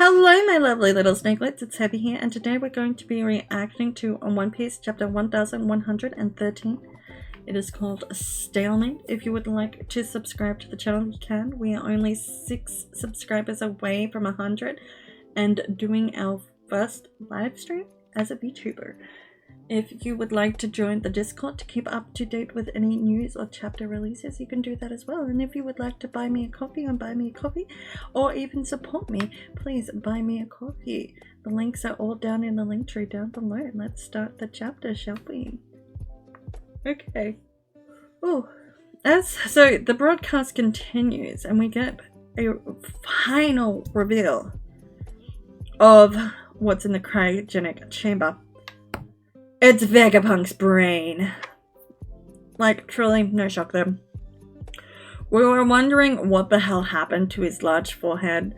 Hello my lovely little snakelets, it's Hebi here, and today we're going to be reacting to One Piece chapter 1113. It is called Stalemate. If you would like to subscribe to the channel, you can. We are only 6 subscribers away from 100 and doing our first live stream as a VTuber. If you would like to join the Discord to keep up to date with any news or chapter releases, you can do that as well. And if you would like to buy me a coffee on Buy Me a Coffee, or even support me, please buy me a coffee. The links are all down in the link tree down below. Let's start the chapter, shall we? Okay. Oh, so the broadcast continues, and we get a final reveal of what's in the cryogenic chamber. It's Vegapunk's brain. Like, truly, no shock there. We were wondering what the hell happened to his large forehead,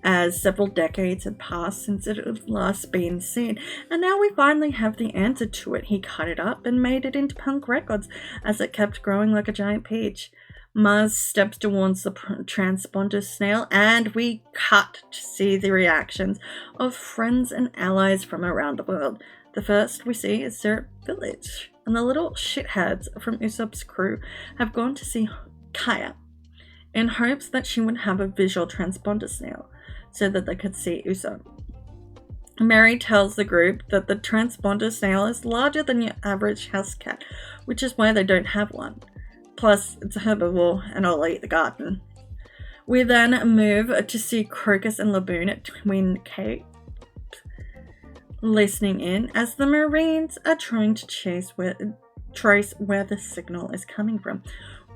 as several decades had passed since it had last been seen, and now we finally have the answer to it. He cut it up and made it into punk records as it kept growing like a giant peach. Mars steps towards the transponder snail, and we cut to see the reactions of friends and allies from around the world. The first we see is Syrup Village, and the little shitheads from Usopp's crew have gone to see Kaya in hopes that she would have a visual transponder snail so that they could see Usopp. Mary tells the group that the transponder snail is larger than your average house cat, which is why they don't have one. Plus, it's a herbivore and it'll eat the garden. We then move to see Crocus and Laboon at Twin Cape, listening in as the Marines are trying to trace where the signal is coming from.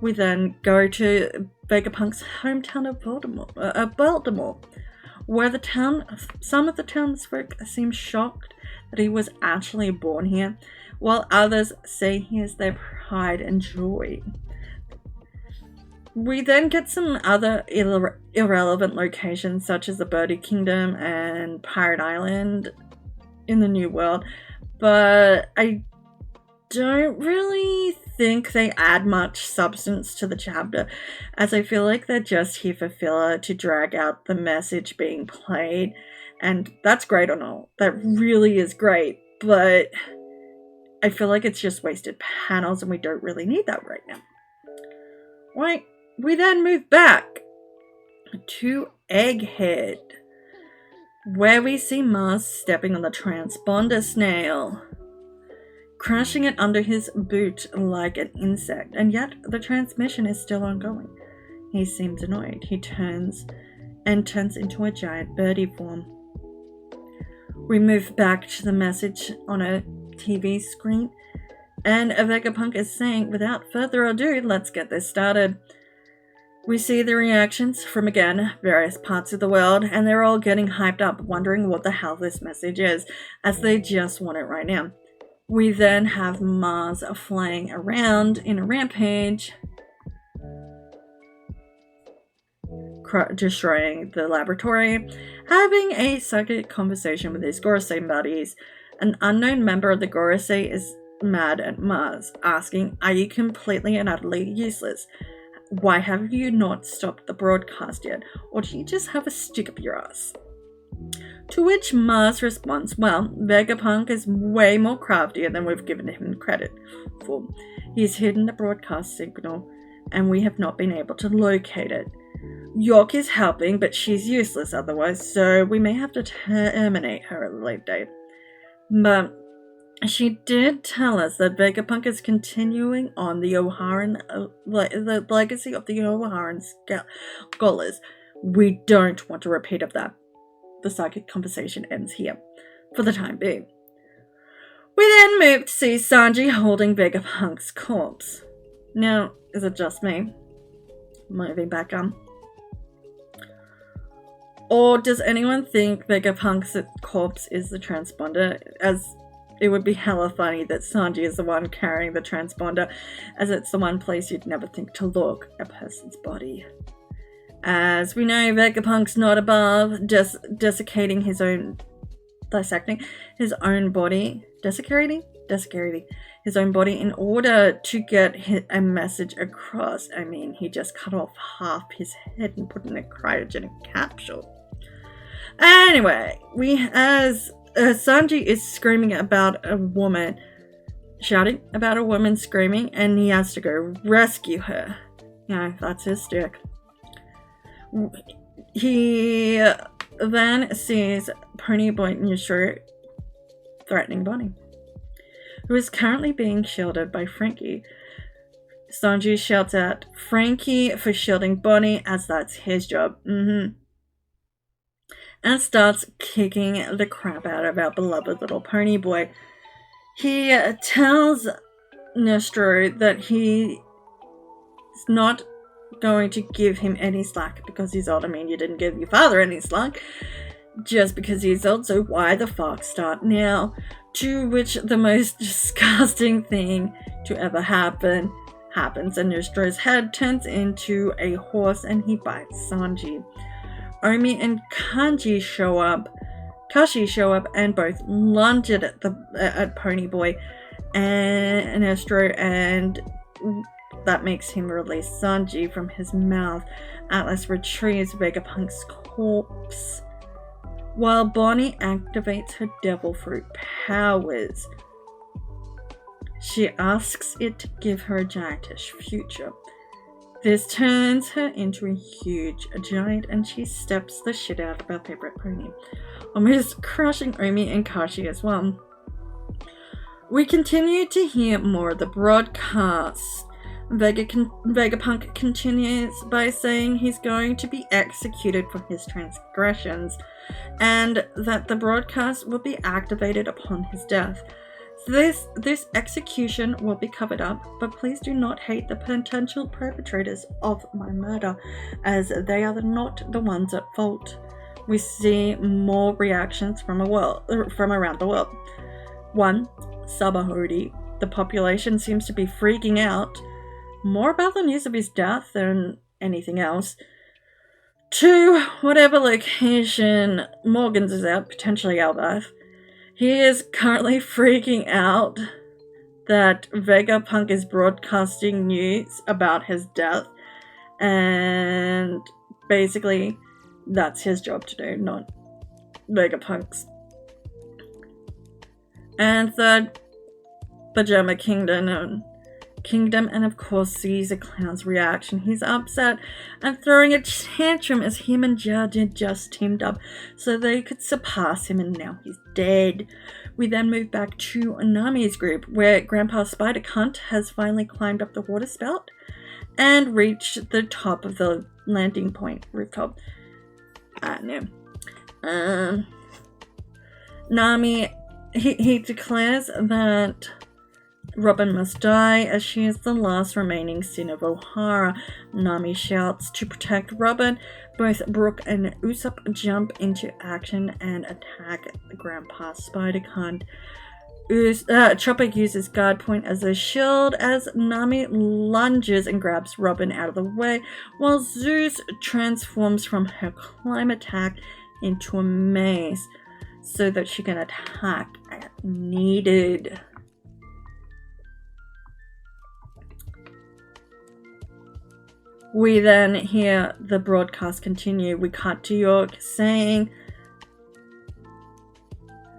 We then go to Vegapunk's hometown of Baltimore, where some of the townsfolk seem shocked that he was actually born here, while others say he is their pride and joy. We then get some other irrelevant locations, such as the Birdie Kingdom and Pirate Island in the New World, but I don't really think they add much substance to the chapter, as I feel like they're just here for filler to drag out the message being played, and that's great or not. That really is great, but I feel like it's just wasted panels and we don't really need that right now. Right, we then move back to Egghead, where we see Mars stepping on the transponder snail, crushing it under his boot like an insect, and yet the transmission is still ongoing. He seems annoyed. He turns into a giant birdie form. We move back to the message on a TV screen, and Vegapunk is saying, without further ado, let's get this started. We see the reactions from, again, various parts of the world, and they're all getting hyped up, wondering what the hell this message is, as they just want it right now. We then have Mars flying around in a rampage, destroying the laboratory, having a psychic conversation with his Gorosei buddies. An unknown member of the Gorosei is mad at Mars, asking, "Are you completely and utterly useless? Why have you not stopped the broadcast yet? Or do you just have a stick up your ass?" To which Mars responds, "Well, Vegapunk is way more craftier than we've given him credit for. He's hidden the broadcast signal, and we have not been able to locate it. York is helping, but she's useless otherwise, so we may have to terminate her at a later date. But she did tell us that Vegapunk is continuing on the the legacy of the Oharan scholars. We don't want a repeat of that." The psychic conversation ends here, for the time being. We then move to see Sanji holding Vegapunk's corpse. Now, is it just me? Moving back on. Or does anyone think Vegapunk's corpse is the transponder, as it would be hella funny that Sanji is the one carrying the transponder, as it's the one place you'd never think to look a person's body. As we know, Vegapunk's not above desiccating his own body in order to get a message across. I mean, he just cut off half his head and put in a cryogenic capsule. Anyway, as Sanji is screaming about a woman, shouting about a woman screaming, and he has to go rescue her. That's his stick. He then sees Pony Boy Nishiro threatening Bonnie, who is currently being shielded by Frankie. Sanji shouts at Frankie for shielding Bonnie, as that's his job. And starts kicking the crap out of our beloved little pony boy. He tells Nistro that he's not going to give him any slack because he's old. I mean, you didn't give your father any slack just because he's old, so why the fuck start now? To which the most disgusting thing to ever happens, and Nistro's head turns into a horse and he bites Sanji. Omi and Kashi show up and both lunge at Ponyboy and Nistro, and that makes him release Sanji from his mouth. Atlas retrieves Vegapunk's corpse, while Bonnie activates her devil fruit powers. She asks it to give her a giantish future. This turns her into a huge giant, and she steps the shit out of our favorite pony, almost crushing Omi and Kashi as well. We continue to hear more of the broadcast. Vegapunk continues by saying he's going to be executed for his transgressions, and that the broadcast will be activated upon his death. This execution will be covered up, but please do not hate the potential perpetrators of my murder, as they are not the ones at fault. We see more reactions from around the world. 1. Sabahodi. The population seems to be freaking out more about the news of his death than anything else. 2. Whatever location Morgan's is at, potentially Albaf. He is currently freaking out that Vegapunk is broadcasting news about his death, and basically that's his job to do, not Vegapunk's. And 3rd, Pajama Kingdom, and of course Caesar Clown's reaction. He's upset and throwing a tantrum as him and Judge had just teamed up so they could surpass him, and now he's dead. We then move back to Nami's group, where Grandpa Spider Cunt has finally climbed up the water spout and reached the top of the landing point rooftop. Nami, he declares that Robin must die, as she is the last remaining sin of Ohara. Nami shouts to protect Robin. Both Brook and Usopp jump into action and attack Grandpa Spider Cunt. Chopper uses Guard Point as a shield as Nami lunges and grabs Robin out of the way, while Zeus transforms from her climb attack into a maze so that she can attack as needed. We then hear the broadcast continue. We cut to York saying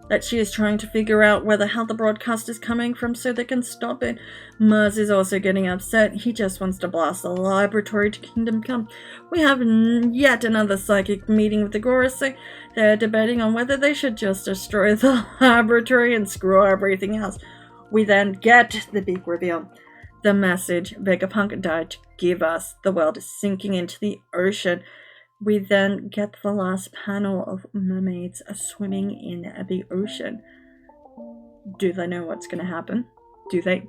that she is trying to figure out where the hell the broadcast is coming from so they can stop it. Mars is also getting upset. He just wants to blast the laboratory to Kingdom Come. We have yet another psychic meeting with the Gorus, so they're debating on whether they should just destroy the laboratory and screw everything else. We then get the big reveal. The message Vegapunk died to give us. The world is sinking into the ocean. We then get the last panel of mermaids swimming in the ocean. Do they know what's going to happen? Do they?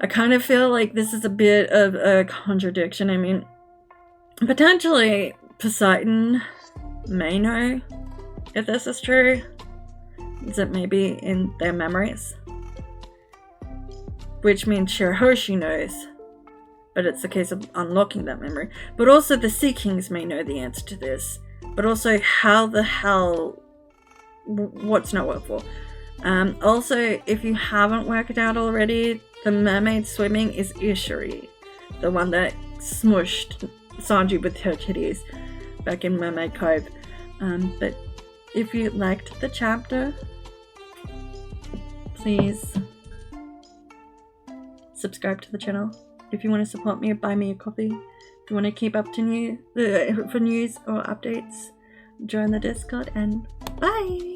I kind of feel like this is a bit of a contradiction. I mean, potentially Poseidon may know if this is true. Is it maybe in their memories? Which means Shirahoshi knows, but it's a case of unlocking that memory. But also the Sea Kings may know the answer to this. But also, how the hell... what's not work for? Also, if you haven't worked it out already, the mermaid swimming is Ishiri, the one that smushed Sanji with her titties. back in Mermaid Cove. But if you liked the chapter, please subscribe to the channel. If you want to support me, buy me a coffee. If you want to keep up to for news or updates, join the Discord, and bye!